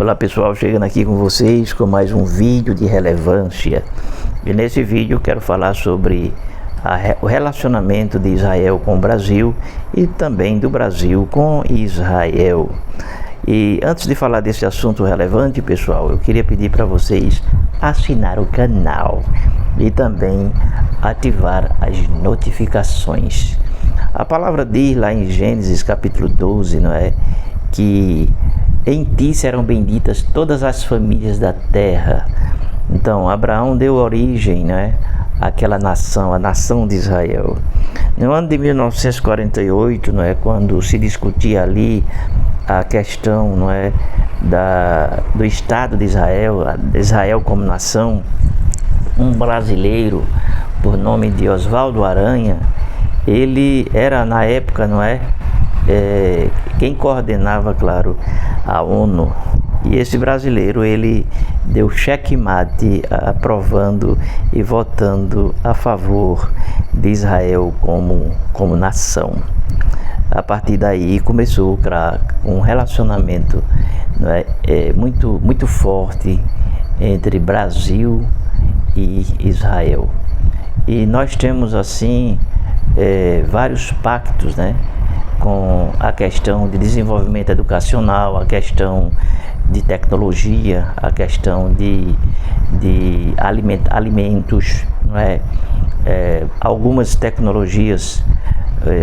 Olá pessoal, chegando aqui com vocês com mais um vídeo de relevância. E nesse vídeo eu quero falar sobre o relacionamento de Israel com o Brasil e também do Brasil com Israel. E antes de falar desse assunto relevante, pessoal, eu queria pedir para vocês assinar o canal e também ativar as notificações. A palavra diz lá em Gênesis capítulo 12, não é? Que em ti serão benditas todas as famílias da terra. Então Abraão deu origem, né, àquela nação, a nação de Israel. No ano de 1948, não é, quando se discutia ali a questão, não é, do Estado de Israel como nação, um brasileiro por nome de Oswaldo Aranha, ele era na época, não é, quem coordenava, claro, a ONU. E esse brasileiro, ele deu checkmate, aprovando e votando a favor de Israel como nação. A partir daí começou um relacionamento, não é, muito forte entre Brasil e Israel. E nós temos assim vários pactos, né, com a questão de desenvolvimento educacional, a questão de tecnologia, a questão de alimentos, não é? Algumas tecnologias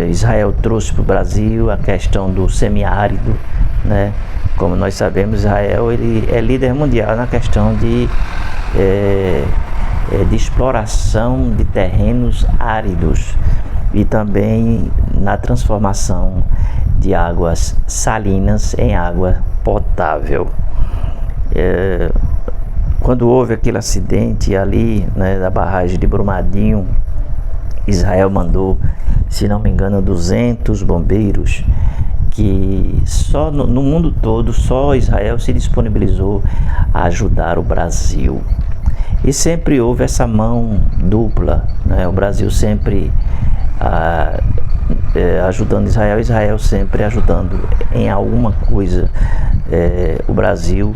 Israel trouxe para o Brasil, a questão do semiárido, né? Como nós sabemos, Israel ele é líder mundial na questão de exploração de terrenos áridos e também na transformação de águas salinas em água potável. Quando houve aquele acidente ali, né, da barragem de Brumadinho, Israel mandou, se não me engano, 200 bombeiros, que só no mundo todo, só Israel se disponibilizou a ajudar o Brasil. E sempre houve essa mão dupla, né? O Brasil sempre ajudando Israel, Israel sempre ajudando em alguma coisa o Brasil,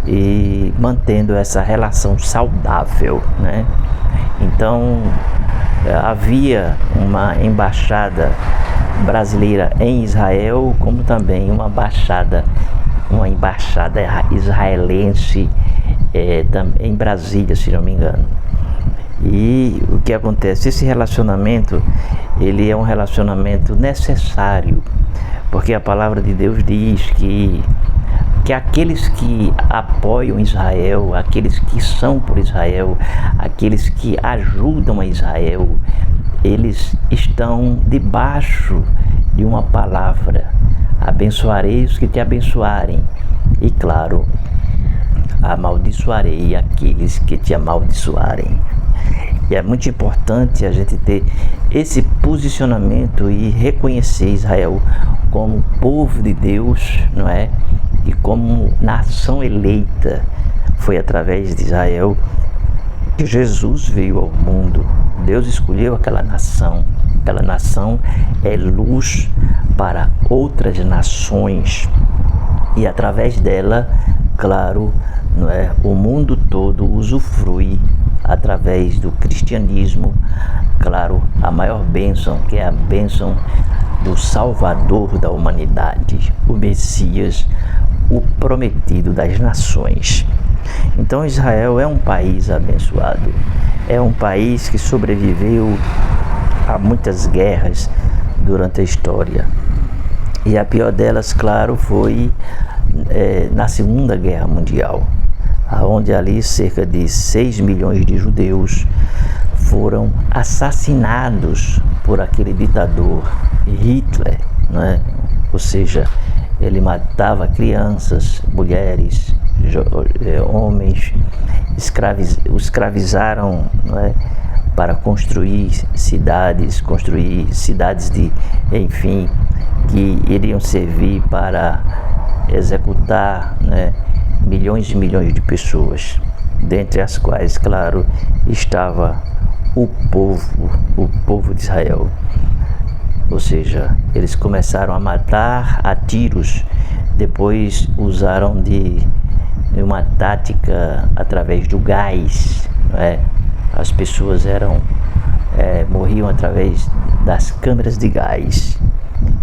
e mantendo essa relação saudável, né? Então havia uma embaixada brasileira em Israel, como também uma embaixada israelense em Brasília, se não me engano. E o que acontece? Esse relacionamento, ele é um relacionamento necessário, porque a palavra de Deus diz que aqueles que apoiam Israel, aqueles que são por Israel, aqueles que ajudam a Israel, eles estão debaixo de uma palavra: abençoarei os que te abençoarem, e claro, amaldiçoarei aqueles que te amaldiçoarem. E é muito importante a gente ter esse posicionamento e reconhecer Israel como povo de Deus, não é? E como nação eleita. Foi através de Israel que Jesus veio ao mundo. Deus escolheu aquela nação. Aquela nação é luz para outras nações. E através dela, claro, não é, o mundo todo usufrui, através do cristianismo, claro, a maior bênção, que é a bênção do Salvador da humanidade, o Messias, o prometido das nações. Então Israel é um país abençoado, é um país que sobreviveu a muitas guerras durante a história. E a pior delas, claro, foi na Segunda Guerra Mundial, onde ali cerca de 6 milhões de judeus foram assassinados por aquele ditador Hitler, né? Ou seja, ele matava crianças, mulheres, homens, escravizaram, né, para construir cidades enfim, que iriam servir para executar, né, milhões e milhões de pessoas, dentre as quais, claro, estava o povo de Israel. Ou seja, eles começaram a matar a tiros, depois usaram de uma tática através do gás, não é? As pessoas morriam através das câmeras de gás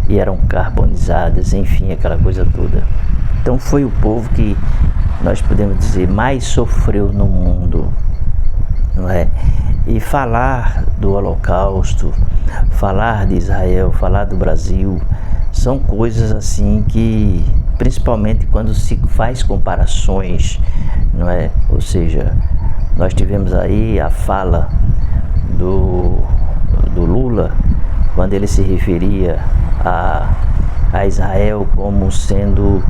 e eram carbonizadas, enfim, aquela coisa toda. Então foi o povo que nós podemos dizer mais sofreu no mundo, não é? E falar do Holocausto, falar de Israel, falar do Brasil, são coisas assim que, principalmente quando se faz comparações, não é? Ou seja, nós tivemos aí a fala do Lula, quando ele se referia a Israel como sendo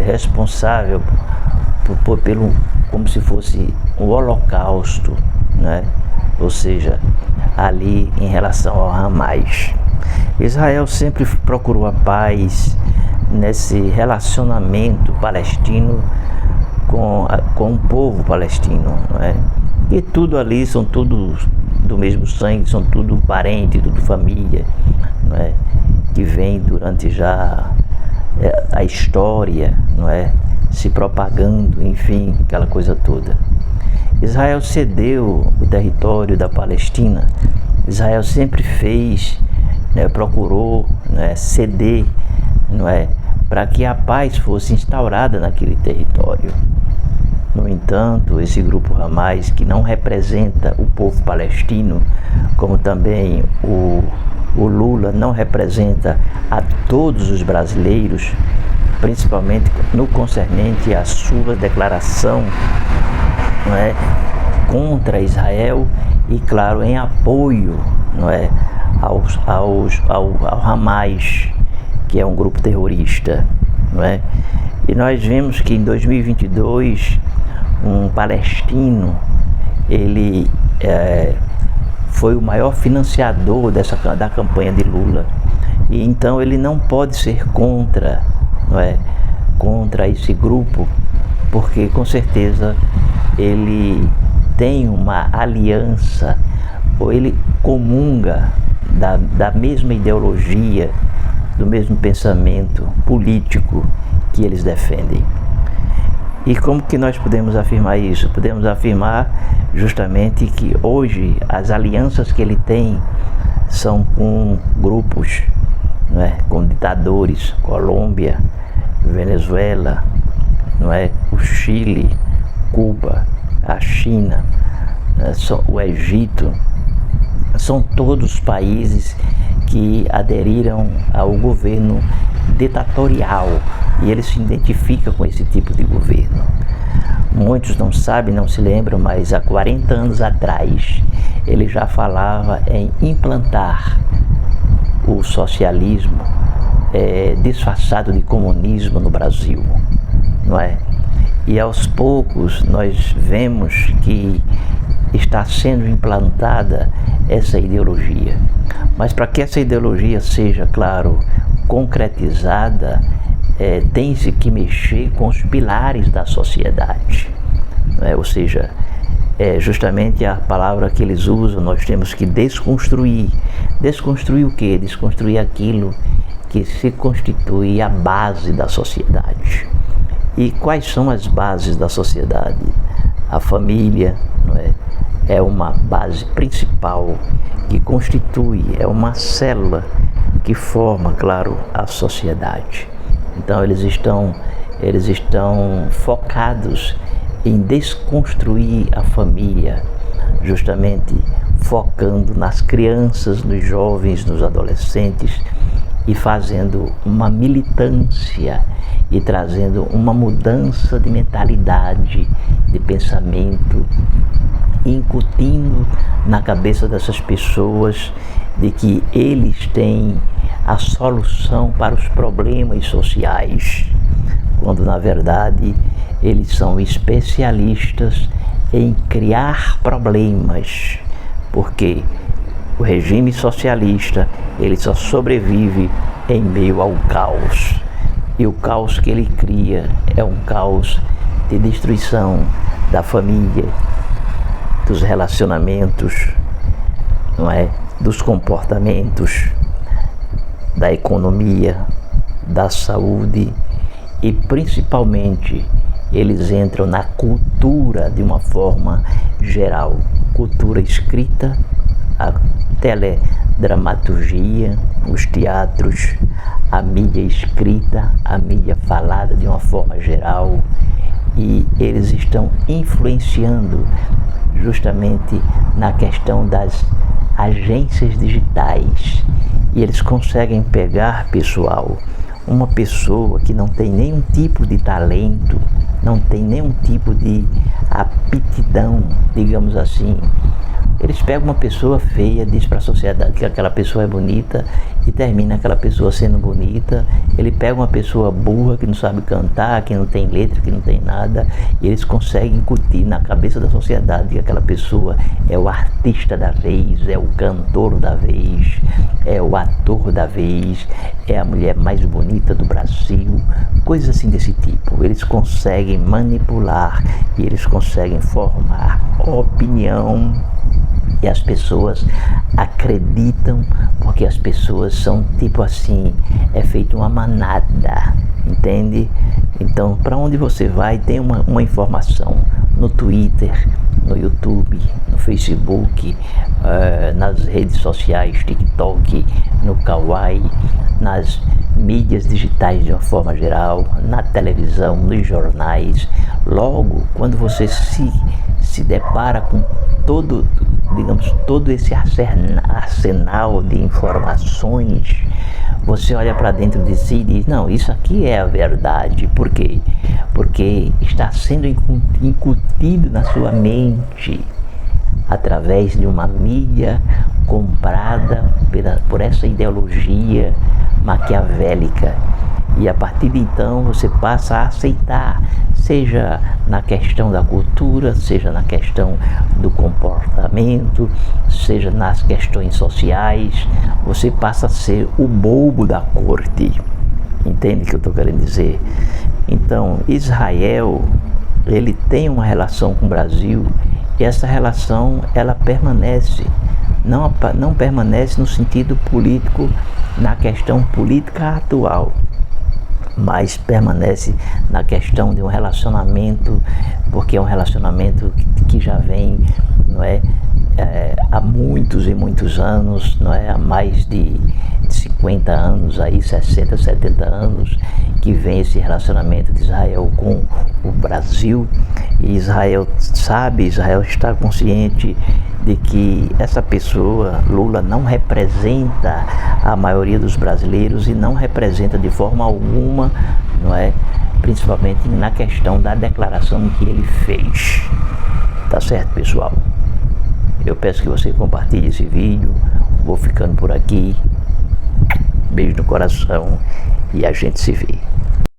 responsável como se fosse um holocausto, né? Ou seja, ali em relação ao Hamas. Israel sempre procurou a paz nesse relacionamento palestino com o povo palestino, não é? E tudo ali são todos do mesmo sangue, são tudo parente, tudo família, não é? Que vem durante já a história, não é? Se propagando, enfim, aquela coisa toda. Israel cedeu o território da Palestina. Israel sempre fez, né, procurou, né, ceder, não é, para que a paz fosse instaurada naquele território. No entanto, esse grupo Hamas, que não representa o povo palestino, como também o Lula não representa a todos os brasileiros, principalmente no concernente à sua declaração, não é, contra Israel e, claro, em apoio, não é, ao Hamas, que é um grupo terrorista, não é? E nós vemos que em 2022 um palestino, ele foi o maior financiador da campanha de Lula, e então ele não pode ser contra, não é, contra esse grupo, porque com certeza ele tem uma aliança, ou ele comunga da mesma ideologia, do mesmo pensamento político que eles defendem. E como que nós podemos afirmar isso? Podemos afirmar justamente que hoje as alianças que ele tem são com grupos, não é, com ditadores, Colômbia, Venezuela, não é, o Chile, Cuba, a China, o Egito. São todos países que aderiram ao governo ditatorial, e ele se identifica com esse tipo de governo. Muitos não sabem, não se lembram, mas há 40 anos atrás ele já falava em implantar o socialismo disfarçado de comunismo no Brasil, não é? E aos poucos nós vemos que está sendo implantada essa ideologia. Mas para que essa ideologia seja, claro, concretizada, tem-se que mexer com os pilares da sociedade, né? Ou seja, justamente a palavra que eles usam, nós temos que desconstruir. Desconstruir o quê? Desconstruir aquilo que se constitui a base da sociedade. E quais são as bases da sociedade? A família, não é? É uma base principal que constitui, é uma célula que forma, claro, a sociedade. Então eles estão focados em desconstruir a família, justamente focando nas crianças, nos jovens, nos adolescentes, e fazendo uma militância e trazendo uma mudança de mentalidade, de pensamento, incutindo na cabeça dessas pessoas de que eles têm a solução para os problemas sociais, quando na verdade eles são especialistas em criar problemas, porque o regime socialista ele só sobrevive em meio ao caos, e o caos que ele cria é um caos de destruição da família, dos relacionamentos, não é? Dos comportamentos, da economia, da saúde e principalmente eles entram na cultura de uma forma geral, cultura escrita, a teledramaturgia, os teatros, a mídia escrita, a mídia falada de uma forma geral, e eles estão influenciando justamente na questão das agências digitais, e eles conseguem pegar uma pessoa que não tem nenhum tipo de talento, não tem nenhum tipo de aptidão, digamos assim. Eles pegam uma pessoa feia, diz para a sociedade que aquela pessoa é bonita e termina aquela pessoa sendo bonita. Ele pega uma pessoa burra que não sabe cantar, que não tem letra, que não tem nada, e eles conseguem incutir na cabeça da sociedade que aquela pessoa é o artista da vez, é o cantor da vez, é o ator da vez, é a mulher mais bonita do Brasil, coisas assim desse tipo. Eles conseguem manipular e eles conseguem formar opinião. E as pessoas acreditam, porque as pessoas são tipo assim, é feito uma manada, entende? Então, para onde você vai, tem uma informação no Twitter, no YouTube, no Facebook, nas redes sociais, TikTok, no Kawaii, nas mídias digitais de uma forma geral, na televisão, nos jornais. Logo, quando você se depara com todo esse arsenal de informações, você olha para dentro de si e diz, não, isso aqui é a verdade. Por quê? Porque está sendo incutido na sua mente através de uma mídia comprada por essa ideologia maquiavélica. E a partir de então você passa a aceitar, seja na questão da cultura, seja na questão do comportamento, seja nas questões sociais, você passa a ser o bobo da corte. Entende o que eu estou querendo dizer? Então, Israel, ele tem uma relação com o Brasil, e essa relação, ela permanece, não permanece no sentido político, na questão política atual, mas permanece na questão de um relacionamento, porque é um relacionamento que já vem, não é, há muitos e muitos anos, não é, há mais de 50 anos, aí 60, 70 anos, que vem esse relacionamento de Israel com o Brasil. E Israel sabe, Israel está consciente de que essa pessoa, Lula, não representa a maioria dos brasileiros e não representa de forma alguma, não é, principalmente na questão da declaração que ele fez. Tá certo, pessoal? Eu peço que você compartilhe esse vídeo. Vou ficando por aqui. Beijo no coração e a gente se vê.